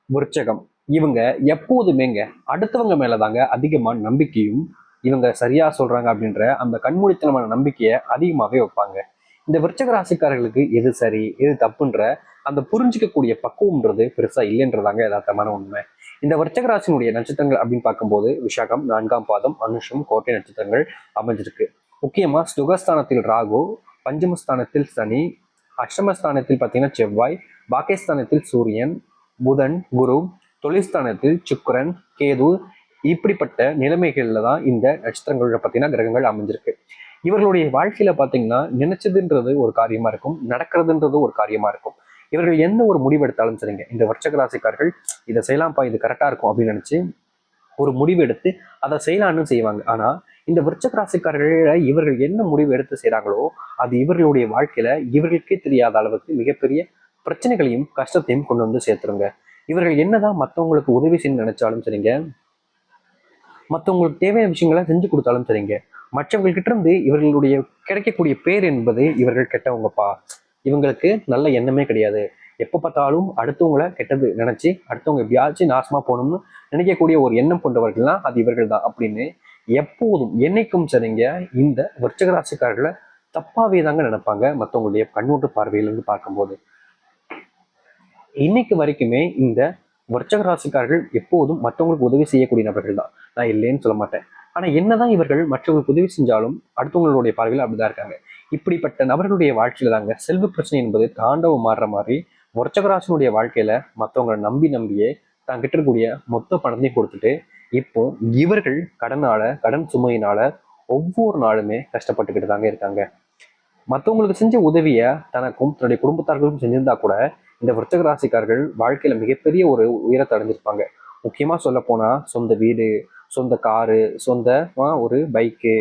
விருச்சகம். இவங்க எப்போதுமேங்க அடுத்தவங்க மேலதாங்க அதிகமா நம்பிக்கையும், இவங்க சரியா சொல்றாங்க அப்படின்ற அந்த கண்மூடித்தனமான நம்பிக்கையை அதிகமாவே வைப்பாங்க. இந்த விருச்சக ராசிக்காரர்களுக்கு எது சரி எது தப்புன்ற அந்த புரிஞ்சிக்கக்கூடிய பக்குவம்ன்றது பெருசா இல்லைன்றதாங்க யதார்த்தமான உண்மை. இந்த விருச்சக ராசினுடைய நட்சத்திரங்கள் அப்படின்னு பார்க்கும்போது விஷாகம், 4ஆம் பாதம், அனுஷம், கோட்டை நட்சத்திரங்கள் அமைஞ்சிருக்கு. முக்கியமா சுகஸ்தானத்தில் ராகு, பஞ்சமஸ்தானத்தில் சனி, அஷ்டமஸ்தானத்தில் பார்த்தீங்கன்னா செவ்வாய், பாக்கியஸ்தானத்தில் சூரியன், புதன், குரு, தொழில்ஸ்தானத்தில் சுக்கிரன், கேது, இப்படிப்பட்ட நிலைமைகள்ல தான் இந்த நட்சத்திரங்களோட பார்த்தீங்கன்னா கிரகங்கள் அமைஞ்சிருக்கு. இவர்களுடைய வாழ்க்கையில பார்த்தீங்கன்னா நினைச்சதுன்றது ஒரு காரியமா இருக்கும், நடக்கிறதுன்றது ஒரு காரியமா இருக்கும். இவர்கள் எந்த ஒரு முடிவு எடுத்தாலும் சரிங்க, இந்த விருச்சிக ராசிக்காரர்கள் இதை செய்யலாம்ப்பா, இது கரெக்டா இருக்கும் அப்படின்னு நினைச்சு ஒரு முடிவு எடுத்து அதை செய்யலான்னு செய்வாங்க. ஆனா இந்த விருச்சிக ராசிக்காரர்கள் இவர்கள் என்ன முடிவு எடுத்து செய்யறாங்களோ அது இவர்களுடைய வாழ்க்கையில இவர்களுக்கே தெரியாத அளவுக்கு மிகப்பெரிய பிரச்சனைகளையும் கஷ்டத்தையும் கொண்டு வந்து சேர்த்துருங்க. இவர்கள் என்னதான் மற்றவங்களுக்கு உதவி செய்ய நினைச்சாலும் சரிங்க, மற்றவங்களுக்கு தேவையான விஷயங்களை செஞ்சு கொடுத்தாலும் சரிங்க, மற்றவங்கள்கிட்ட இருந்து இவர்களுடைய கிடைக்கக்கூடிய பேர் என்பது இவர்கள் கெட்டவங்கப்பா, இவங்களுக்கு நல்ல எண்ணமே கிடையாது, எப்போ பார்த்தாலும் அடுத்தவங்களை கெட்டது நினைச்சு அடுத்தவங்க எப்படியாச்சும் நாசமா போகணும்னு நினைக்கக்கூடிய ஒரு எண்ணம் கொண்டவர்கள்லாம் அது இவர்கள் தான் அப்படின்னு எப்போதும் என்னைக்கும் சரிங்க இந்த விருச்சிக ராசிக்காரர்களை தப்பாவே தாங்க நினைப்பாங்க மற்றவங்களுடைய கண்ணோட்டு பார்வையிலிருந்து பார்க்கும்போது. இன்னைக்கு வரைக்குமே இந்த விருச்சிக ராசிக்காரர்கள் எப்போதும் மற்றவங்களுக்கு உதவி செய்யக்கூடிய நபர்கள் தான், நான் இல்லைன்னு சொல்ல மாட்டேன். ஆனா என்னதான் இவர்கள் மற்றவங்களுக்கு உதவி செஞ்சாலும் அடுத்தவங்களுடைய பார்வையில் அப்படிதான் இருக்காங்க. இப்படிப்பட்ட நபர்களுடைய வாழ்க்கையில தாங்க செல்வ பிரச்சனை என்பது தாண்டவம் மாறுற மாதிரி விருச்சிக ராசினுடைய வாழ்க்கையில மற்றவங்களை நம்பி நம்பியே தான் கிட்ட இருக்கக்கூடிய மொத்த பணத்தையும் கொடுத்துட்டு இப்போ இவர்கள் கடன் சுமையினால ஒவ்வொரு நாளுமே கஷ்டப்பட்டுக்கிட்டு தாங்க இருக்காங்க. மற்றவங்களுக்கு செஞ்ச உதவியை தனக்கும் தன்னுடைய குடும்பத்தார்களுக்கும் செஞ்சிருந்தா கூட இந்த விருச்சிக ராசிக்காரர்கள் வாழ்க்கையில மிகப்பெரிய ஒரு உயரத்தை அடைஞ்சிருப்பாங்க. முக்கியமா சொல்ல போனா சொந்த வீடு, சொந்த காரு, சொந்த ஒரு பைக்கு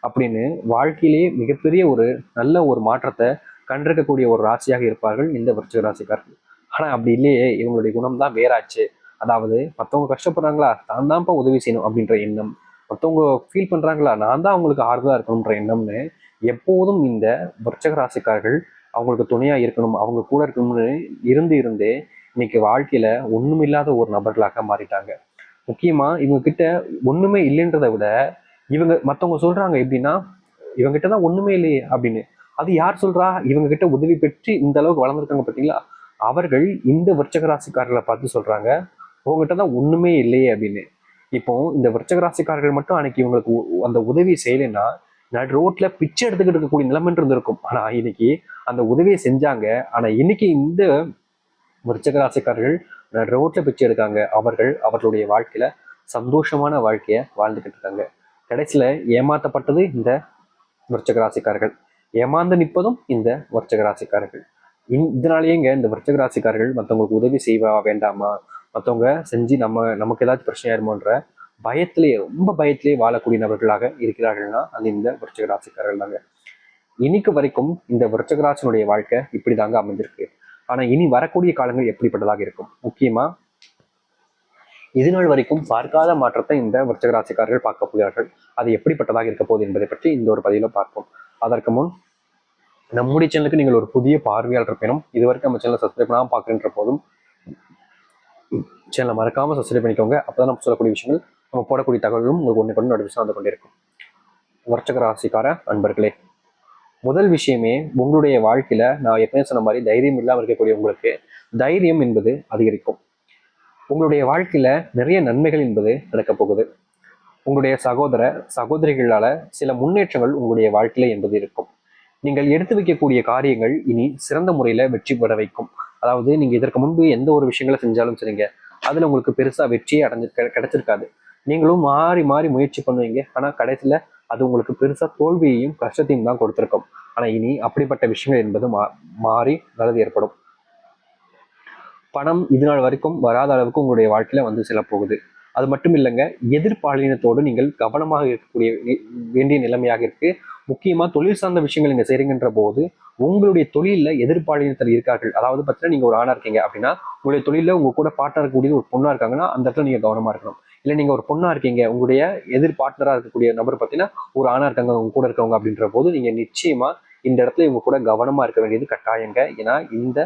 அப்படின்னு வாழ்க்கையிலேயே மிகப்பெரிய ஒரு நல்ல ஒரு மாற்றத்தை கண்டிருக்கக்கூடிய ஒரு ராசியாக இருப்பார்கள் இந்த விருச்சிக ராசிக்காரர்கள். ஆனா அப்படி இல்லையே, இவங்களுடைய குணம் தான் வேறாச்சு. அதாவது மற்றவங்க கஷ்டப்படுறாங்களா, தான் தான்ப்பா உதவி செய்யணும் அப்படின்ற எண்ணம், மற்றவங்க ஃபீல் பண்றாங்களா, நான் தான் அவங்களுக்கு ஆறுதலா இருக்கணும்ன்ற எண்ணம்னு எப்போதும் இந்த விருச்சிக ராசிக்காரர்கள் அவங்களுக்கு துணையா இருக்கணும், அவங்க கூட இருக்கணும்னு இருந்தே இன்னைக்கு வாழ்க்கையில ஒண்ணுமில்லாத ஒரு நபர்களாக மாறிட்டாங்க. முக்கியமா இவங்க கிட்ட ஒண்ணுமே இல்லைன்றதை விட இவங்க மத்தவங்க சொல்றாங்க எப்படின்னா, இவங்க கிட்டதான் ஒண்ணுமே இல்லையே அப்படின்னு. அது யார் சொல்றா? இவங்க கிட்ட உதவி பெற்று இந்த அளவுக்கு வளர்ந்துருக்காங்க பார்த்தீங்களா, அவர்கள் இந்த விருச்சிக ராசிக்காரர்களை பார்த்து சொல்றாங்க உங்ககிட்ட தான் ஒண்ணுமே இல்லையே அப்படின்னு. இப்போ இந்த விருச்சிக ராசிக்காரர்கள் மட்டும் அன்னைக்கு இவங்களுக்கு அந்த உதவி செய்யலைன்னா நடு ரோட்ல பிச்சை எடுத்துக்கிட்டு இருக்கக்கூடிய நிலைமைன்னு இருந்திருக்கும். ஆனா இன்னைக்கு அந்த உதவியை செஞ்சாங்க. ஆனா இன்னைக்கு இந்த விருச்சிக ராசிக்காரர்கள் நடு ரோட்ல பிச்சை எடுக்காங்க. அவர்களுடைய வாழ்க்கையில சந்தோஷமான வாழ்க்கைய வாழ்ந்துகிட்டு இருக்காங்க. கடைசியில ஏமாத்தப்பட்டது இந்த விருச்சிக ராசிக்காரர்கள், ஏமாந்து நிற்பதும் இந்த விருச்சிக ராசிக்காரர்கள். இதனாலேயேங்க இந்த விருச்சிக ராசிக்காரர்கள் மற்றவங்களுக்கு உதவி செய்வா வேண்டாமா, மற்றவங்க செஞ்சு நமக்கு ஏதாச்சும் பிரச்சனை ஆயிருமோன்ற பயத்திலேயே ரொம்ப பயத்திலேயே வாழக்கூடிய நபர்களாக இருக்கிறார்கள்னா அது இந்த விருச்சிக ராசிக்காரர்கள் தாங்க. இன்னைக்கு வரைக்கும் இந்த விருச்சிக ராசினுடைய வாழ்க்கை இப்படி தாங்க அமைஞ்சிருக்கு. ஆனா இனி வரக்கூடிய காலங்கள் எப்படிப்பட்டதாக இருக்கும், முக்கியமா இது நாள் வரைக்கும் பார்க்காத மாற்றத்தை இந்த விருச்சிக ராசிக்காரர்கள் பார்க்க போகிறார்கள். அது எப்படிப்பட்டதாக இருக்க போகுது என்பதை பற்றி இந்த ஒரு பதிவில பார்ப்போம். அதற்கு முன் நம்முடைய சேனலுக்கு நீங்கள் ஒரு புதிய பார்வையாளர் இருப்பினும் இதுவரைக்கும் நம்ம சேனலை சப்ஸ்கிரைப் பண்ணாமல் பார்க்கின்ற போதும் சேனலை மறக்காம சப்ஸ்கிரைப் பண்ணிக்கோங்க. அப்பதான் நம்ம சொல்லக்கூடிய விஷயங்கள், நம்ம போடக்கூடிய தகவல்களும் உங்களுக்கு ஒன்று கொண்டு நோட்டிஃபிகேஷன் வந்து கொண்டிருக்கும். விருச்சிக ராசிக்கார அன்பர்களே, முதல் விஷயமே உங்களுடைய வாழ்க்கையில நான் எப்பயும் சொன்ன மாதிரி தைரியம் இல்லாமல் இருக்கக்கூடிய உங்களுக்கு தைரியம் என்பது அதிகரிக்கும். உங்களுடைய வாழ்க்கையில நிறைய நன்மைகள் என்பது நடக்க போகுது. உங்களுடைய சகோதரிகளால சில முன்னேற்றங்கள் உங்களுடைய வாழ்க்கையில என்பது இருக்கும். நீங்கள் எடுத்து வைக்கக்கூடிய காரியங்கள் இனி சிறந்த முறையில வெற்றி பெற வைக்கும். அதாவது நீங்க இதற்கு முன்பு எந்த ஒரு விஷயங்களை செஞ்சாலும் சரிங்க, அதுல உங்களுக்கு பெருசா வெற்றியே கிடைச்சிருக்காது. நீங்களும் மாறி மாறி முயற்சி பண்ணுவீங்க. ஆனா கடைசியில அது உங்களுக்கு பெருசா தோல்வியையும் கஷ்டத்தையும் தான் கொடுத்திருக்கும். ஆனா இனி அப்படிப்பட்ட விஷயங்கள் என்பது மாறி நல்லது ஏற்படும். பணம் இது நாள் வரைக்கும் வராத அளவுக்கு உங்களுடைய வாழ்க்கையில வந்து செல்ல போகுது. அது மட்டும் இல்லைங்க, எதிர்பாலினத்தோடு நீங்கள் கவனமாக இருக்கக்கூடிய வேண்டிய நிலைமையாக இருக்கு. முக்கியமா தொழில் சார்ந்த விஷயங்கள் நீங்க செய்றீங்கன்ற போது உங்களுடைய தொழில எதிர்பாலினத்தில் இருக்கார்கள். அதாவது பார்த்தீங்கன்னா நீங்க ஒரு ஆணா இருக்கீங்க அப்படின்னா உங்களுடைய தொழில உங்க கூட பார்ட்னர் இருக்கக்கூடிய ஒரு பொண்ணா இருக்காங்கன்னா அந்த இடத்துல நீங்க கவனமா இருக்கணும். இல்லை நீங்க ஒரு பொண்ணா இருக்கீங்க, உங்களுடைய எதிர் பார்ட்னரா இருக்கக்கூடிய நபர் பார்த்தீங்கன்னா ஒரு ஆணா இருக்காங்க உங்க கூட இருக்கவங்க அப்படின்ற போது நீங்க நிச்சயமா இந்த இடத்துல இவங்க கூட கவனமா இருக்க வேண்டியது கட்டாயங்க. ஏன்னா இந்த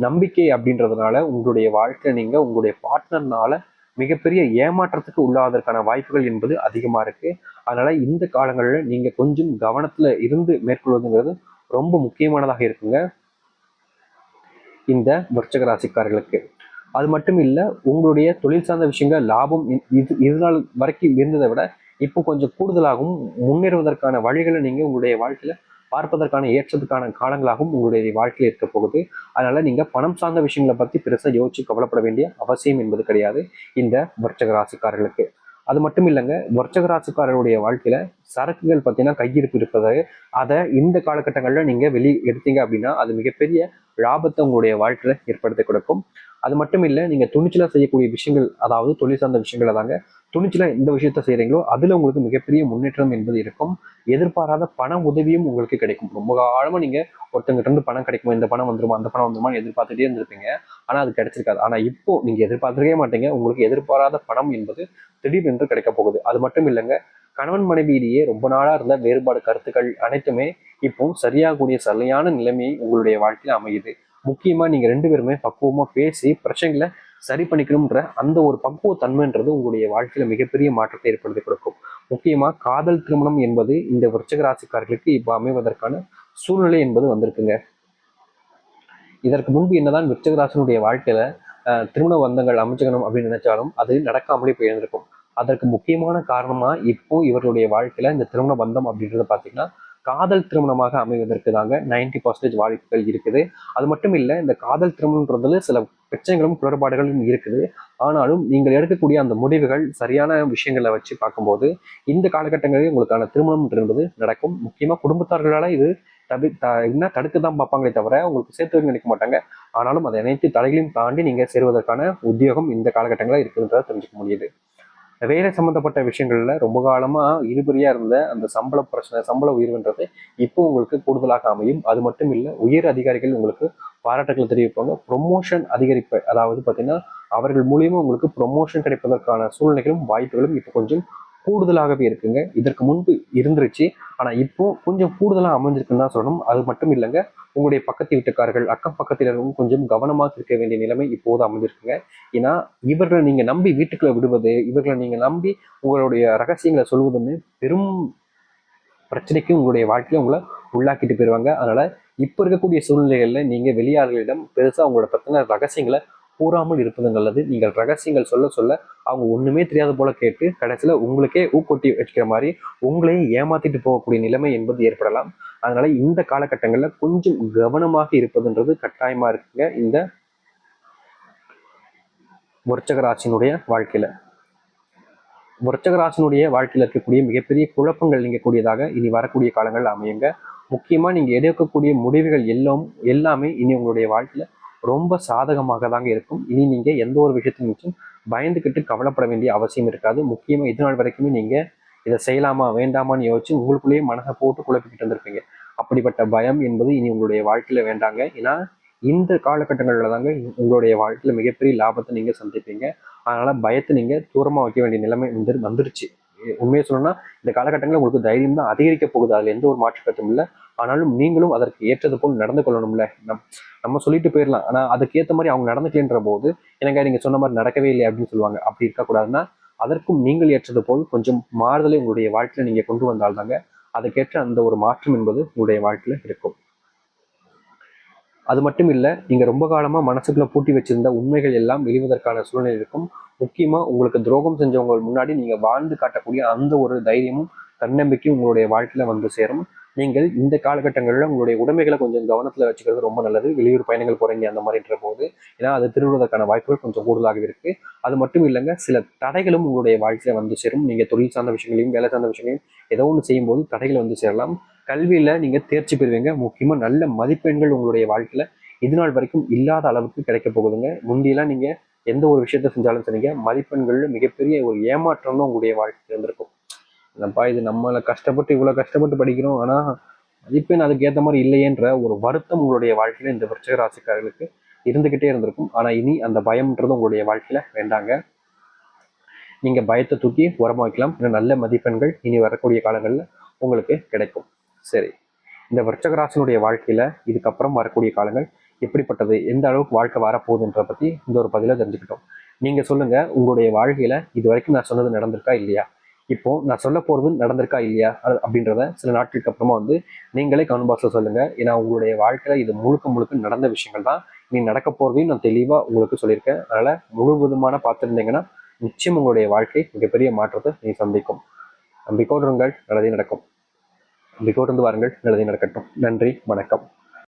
நம்பிக்கை அப்படின்றதுனால உங்களுடைய வாழ்க்கை நீங்க உங்களுடைய பார்ட்னர்னால மிகப்பெரிய ஏமாற்றத்துக்கு உள்ளாவதற்கான வாய்ப்புகள் என்பது அதிகமா இருக்கு. அதனால இந்த காலங்களில் நீங்க கொஞ்சம் கவனத்துல இருந்து மேற்கொள்வதுங்கிறது ரொம்ப முக்கியமானதாக இருக்குங்க இந்த விருச்சிக ராசிக்காரர்களுக்கு. அது மட்டும் இல்ல, உங்களுடைய தொழில் சார்ந்த விஷயங்கள் லாபம் இது நாள் வரைக்கும் இருந்ததை விட இப்போ கொஞ்சம் கூடுதலாகவும் முன்னேறுவதற்கான வழிகளை நீங்க உங்களுடைய வாழ்க்கையில பார்ப்பதற்கான ஏற்றத்துக்கான காலங்களாகவும் உங்களுடைய வாழ்க்கையில் இருக்க போகுது. அதனால நீங்க பணம் சார்ந்த விஷயங்களை பத்தி பெருசா யோசிச்சு கவலைப்பட வேண்டிய அவசியம் என்பது கிடையாது இந்த விருச்சிக ராசிக்காரர்களுக்கு. அது மட்டும் இல்லைங்க, விருச்சிக ராசிக்காரருடைய வாழ்க்கையில சரக்குகள் பார்த்தீங்கன்னா கையிருப்பு இருப்பது, அதை இந்த காலகட்டங்களில் நீங்க எடுத்தீங்க அப்படின்னா அது மிகப்பெரிய லாபத்தை உங்களுடைய வாழ்க்கையில ஏற்படுத்தி கொடுக்கும். அது மட்டும் இல்லை, நீங்க துணிச்சலா செய்யக்கூடிய விஷயங்கள், அதாவது தொழில் சார்ந்த விஷயங்கள் தாங்க, துணிச்சலா எந்த விஷயத்த செய்யறீங்களோ அதுல உங்களுக்கு மிகப்பெரிய முன்னேற்றம் என்பது இருக்கும். எதிர்பாராத பண உதவியும் உங்களுக்கு கிடைக்கும். ரொம்ப காலமா நீங்க ஒருத்தங்கிட்ட இருந்து பணம் கிடைக்குமா, இந்த பணம் வந்துருமா, அந்த பணம் வந்துருமான்னு எதிர்பார்த்துட்டே இருந்திருப்பீங்க. ஆனா அது கிடைச்சிருக்காது. ஆனா இப்போ நீங்க எதிர்பார்த்துக்கவே மாட்டீங்க, உங்களுக்கு எதிர்பாராத பணம் என்பது திடீரென்று கிடைக்க போகுது. அது மட்டும் இல்லைங்க, கணவன் மனைவியிலேயே ரொம்ப நாளா இருந்த வேறுபாடு கருத்துக்கள் அனைத்துமே இப்போ சரியாகக்கூடிய சரியான நிலைமை உங்களுடைய வாழ்க்கையில அமையுது. முக்கியமா நீங்க ரெண்டு பேருமே பக்குவமா பேசி பிரச்சனைகளை சரி பண்ணிக்கணும்ன்ற அந்த ஒரு பக்குவ தன்மைன்றது உங்களுடைய வாழ்க்கையில மிகப்பெரிய மாற்றத்தை ஏற்படுத்தி கொடுக்கும். முக்கியமா காதல் திருமணம் என்பது இந்த விருச்சிக ராசிக்காரர்களுக்கு இப்ப அமைவதற்கான சூழ்நிலை என்பது வந்திருக்குங்க. இதற்கு முன்பு என்னதான் விருச்சிக ராசினுடைய வாழ்க்கையில திருமண பந்தங்கள் அமைச்சுக்கணும் அப்படின்னு நினைச்சாலும் அது நடக்காமலே போயிருந்திருக்கும். அதற்கு முக்கியமான காரணமா இப்போ இவர்களுடைய வாழ்க்கையில இந்த திருமண பந்தம் அப்படின்றத பாத்தீங்கன்னா காதல் திருமணமாக அமைவதற்கு தாங்க 90% வாய்ப்புகள் இருக்குது. அது மட்டும் இல்லை, இந்த காதல் திருமணம்ன்றதுல சில பிரச்சனைகளும் குளறுபாடுகளும் இருக்குது. ஆனாலும் நீங்கள் எடுக்கக்கூடிய அந்த முடிவுகள் சரியான விஷயங்களை வச்சு பார்க்கும்போது இந்த காலகட்டங்களில் உங்களுக்கான திருமணம் என்பது நடக்கும். முக்கியமா குடும்பத்தார்களால இது என்ன தடுக்க தான் பார்ப்பாங்களே தவிர உங்களுக்கு சேர்த்து நினைக்க மாட்டாங்க. ஆனாலும் அதை அனைத்து தடைகளையும் தாண்டி நீங்க சேருவதற்கான உத்தியோகம் இந்த காலகட்டங்களில் இருக்குன்றதை தெரிஞ்சுக்க முடியுது. வேலை சம்பந்தப்பட்ட விஷயங்கள்ல ரொம்ப காலமா இழுபறியா இருந்த அந்த சம்பள பிரச்சனை, சம்பள உயர்வுன்றது இப்போ உங்களுக்கு கூடுதலாக அமையும். அது மட்டும் இல்லை, உயர் அதிகாரிகள் உங்களுக்கு பாராட்டுகளை தெரிவிப்பாங்க. ப்ரொமோஷன் அதிகரிப்பு, அதாவது பார்த்தீங்கன்னா அவர்கள் மூலியமா உங்களுக்கு ப்ரொமோஷன் கிடைப்பதற்கான சூழ்நிலைகளும் வாய்ப்புகளும் இப்போ கொஞ்சம் கூடுதலாகவே இருக்குங்க. இதற்கு முன்பு இருந்துருச்சு, ஆனா இப்போ கொஞ்சம் கூடுதலா அமைஞ்சிருக்குன்னு தான் சொல்லணும். அது மட்டும் இல்லைங்க, உங்களுடைய பக்கத்து வீட்டுக்காரர்கள், அக்கம் பக்கத்தினரும் கொஞ்சம் கவனமாக இருக்க வேண்டிய நிலைமை இப்போது அமைஞ்சிருக்குங்க. ஏன்னா இவர்களை நீங்க நம்பி வீட்டுக்குள்ள விடுவது, இவர்களை நீங்க நம்பி உங்களுடைய ரகசியங்களை சொல்வதுன்னு பெரும் பிரச்சனைக்கு உங்களுடைய வாழ்க்கையில உங்களை உள்ளாக்கிட்டு போயிருவாங்க. அதனால இப்ப இருக்கக்கூடிய சூழ்நிலைகள்ல நீங்க வெளியாளர்களிடம் பெருசா உங்களோட பத்தின ரகசியங்களை கூறாமல் இருப்பது நல்லது. நீங்கள் ரகசியங்கள் சொல்ல சொல்ல அவங்க ஒண்ணுமே தெரியாத போல கேட்டு கடைசியில உங்களுக்கே ஊக்கொட்டி வச்சுக்கிற மாதிரி உங்களையும் ஏமாத்திட்டு போகக்கூடிய நிலைமை என்பது ஏற்படலாம். அதனால இந்த காலகட்டங்கள்ல கொஞ்சம் கவனமாக இருப்பதுன்றது கட்டாயமா இருக்குங்க இந்த விருச்சிக ராசியினுடைய வாழ்க்கையில. விருச்சிக ராசியினுடைய வாழ்க்கையில இருக்கக்கூடிய மிகப்பெரிய குழப்பங்கள் நீங்கக்கூடியதாக இனி வரக்கூடிய காலங்கள் அமையுங்க. முக்கியமா நீங்க எடுக்கக்கூடிய முடிவுகள் எல்லாமே இனி உங்களுடைய வாழ்க்கையில ரொம்ப சாதகமாக தாங்க இருக்கும். இனி நீங்க எந்த ஒரு விஷயத்தையும் பயந்துக்கிட்டு கவலைப்பட வேண்டிய அவசியம் இருக்காது. முக்கியமா இது நாள் வரைக்குமே நீங்க இதை செய்யலாமா வேண்டாமான்னு யோசிச்சு உங்களுக்குள்ளேயே மனசை போட்டு குழப்பிக்கிட்டு இருந்திருப்பீங்க. அப்படிப்பட்ட பயம் என்பது இனி உங்களுடைய வாழ்க்கையில வேண்டாங்க. ஏன்னா இந்த காலகட்டங்கள்ல தாங்க உங்களுடைய வாழ்க்கையில மிகப்பெரிய லாபத்தை நீங்க சந்திப்பீங்க. அதனால பயத்தை நீங்க தூரமா வைக்க வேண்டிய நிலைமை வந்துருச்சு. உண்மையை சொல்லணும்னா இந்த காலகட்டங்களில் உங்களுக்கு தைரியம் தான் அதிகரிக்க போகுது, அதுல எந்த ஒரு மாற்று கருத்தும் இல்லை. ஆனாலும் நீங்களும் அதற்கு ஏற்றது போல் நடந்து கொள்ளணும்ல. நம்ம சொல்லிட்டு போயிடலாம், ஆனா அதுக்கு ஏற்ற மாதிரி அவங்க நடந்துக்கலன்ற போது எனக்கு நீங்க சொன்ன மாதிரி நடக்கவே இல்லை அப்படின்னு சொல்லுவாங்க. அப்படி இருக்கக்கூடாதுன்னா அதற்கும் நீங்கள் ஏற்றது போல் கொஞ்சம் மாறுதலை உங்களுடைய வாழ்க்கையில நீங்க கொண்டு வந்தால்தாங்க அதுக்கேற்ற அந்த ஒரு மாற்றம் என்பது உங்களுடைய வாழ்க்கையில இருக்கும். அது மட்டும் இல்லை, நீங்க ரொம்ப காலமா மனசுக்குள்ள பூட்டி வச்சிருந்த உண்மைகள் எல்லாம் வெளிவதற்கான சூழ்நிலை இருக்கும். முக்கியமா உங்களுக்கு துரோகம் செஞ்சவங்க முன்னாடி நீங்க வாழ்ந்து காட்டக்கூடிய அந்த ஒரு தைரியமும் தன்னம்பிக்கையும் உங்களுடைய வாழ்க்கையில வந்து சேரும். நீங்கள் இந்த காலகட்டங்களில் உங்களுடைய உடைமைகளை கொஞ்சம் கவனத்துல வச்சுக்கிறது ரொம்ப நல்லது. வெளியூர் பயணங்கள் போறீங்க அந்த மாதிரின்ற போது, ஏன்னா அது திருடுவதற்கான வாய்ப்புகள் கொஞ்சம் கூடுதலாக இருக்கு. அது மட்டும் இல்லைங்க, சில தடைகளும் உங்களுடைய வாழ்க்கையில வந்து சேரும். நீங்க தொழில் சார்ந்த விஷயங்களையும் வேலை சார்ந்த விஷயங்களையும் ஏதோ ஒன்று செய்யும்போது தடைகள் வந்து சேரலாம். கல்வியில நீங்க தேர்ச்சி பெறுவீங்க. முக்கியமா நல்ல மதிப்பெண்கள் உங்களுடைய வாழ்க்கையில இது நாள் வரைக்கும் இல்லாத அளவுக்கு கிடைக்க போகுதுங்க. முந்தியெல்லாம் நீங்க எந்த ஒரு விஷயத்த செஞ்சாலும் சரிங்க, மதிப்பெண்கள் மிகப்பெரிய ஒரு ஏமாற்றம் தான் உங்களுடைய வாழ்க்கையில் இருந்திருக்கும். என்னப்பா இது நம்மளை கஷ்டப்பட்டு இவ்வளவு கஷ்டப்பட்டு படிக்கிறோம், ஆனா மதிப்பெண் அதுக்கு ஏற்ற மாதிரி இல்லையேன்ற ஒரு வருத்தம் உங்களுடைய வாழ்க்கையில இந்த விருச்சிக ராசிக்காரர்களுக்கு இருந்துகிட்டே இருந்திருக்கும். ஆனா இனி அந்த பயம்ன்றது உங்களுடைய வாழ்க்கையில வேண்டாங்க. நீங்க பயத்தை தூக்கி உரமா வைக்கலாம். நல்ல மதிப்பெண்கள் இனி வரக்கூடிய காலங்கள்ல உங்களுக்கு கிடைக்கும். சரி, இந்த விருச்சிக ராசியினுடைய வாழ்க்கையில இதுக்கப்புறம் வரக்கூடிய காலங்கள் எப்படிப்பட்டது, எந்த அளவுக்கு வாழ்க்கை வரப்போகுதுன்ற பற்றி இந்த ஒரு பதில தெரிஞ்சுக்கிட்டோம். நீங்க சொல்லுங்க, உங்களுடைய வாழ்க்கையில இது வரைக்கும் நான் சொன்னது நடந்திருக்கா இல்லையா, இப்போ நான் சொல்ல போறது நடந்திருக்கா இல்லையா அப்படின்றத சில நாட்களுக்கு அப்புறமா நீங்களே கமெண்ட் பாக்ஸ்ல சொல்லுங்க. ஏன்னா உங்களுடைய வாழ்க்கையில இது முழுக்க முழுக்க நடந்த விஷயங்கள் தான். நீ நடக்க போறதையும் நான் தெளிவா உங்களுக்கு சொல்லியிருக்கேன். அதனால முழுவதுமான பார்த்துருந்தீங்கன்னா நிச்சயம் உங்களுடைய வாழ்க்கை மிகப்பெரிய மாற்றத்தை நீ சந்திக்கும். நம்பிக்கோடு இருங்கள், நல்லதே நடக்கும். நம்பிக்கோடு இருந்து வாருங்கள், நல்லதே நடக்கட்டும். நன்றி, வணக்கம்.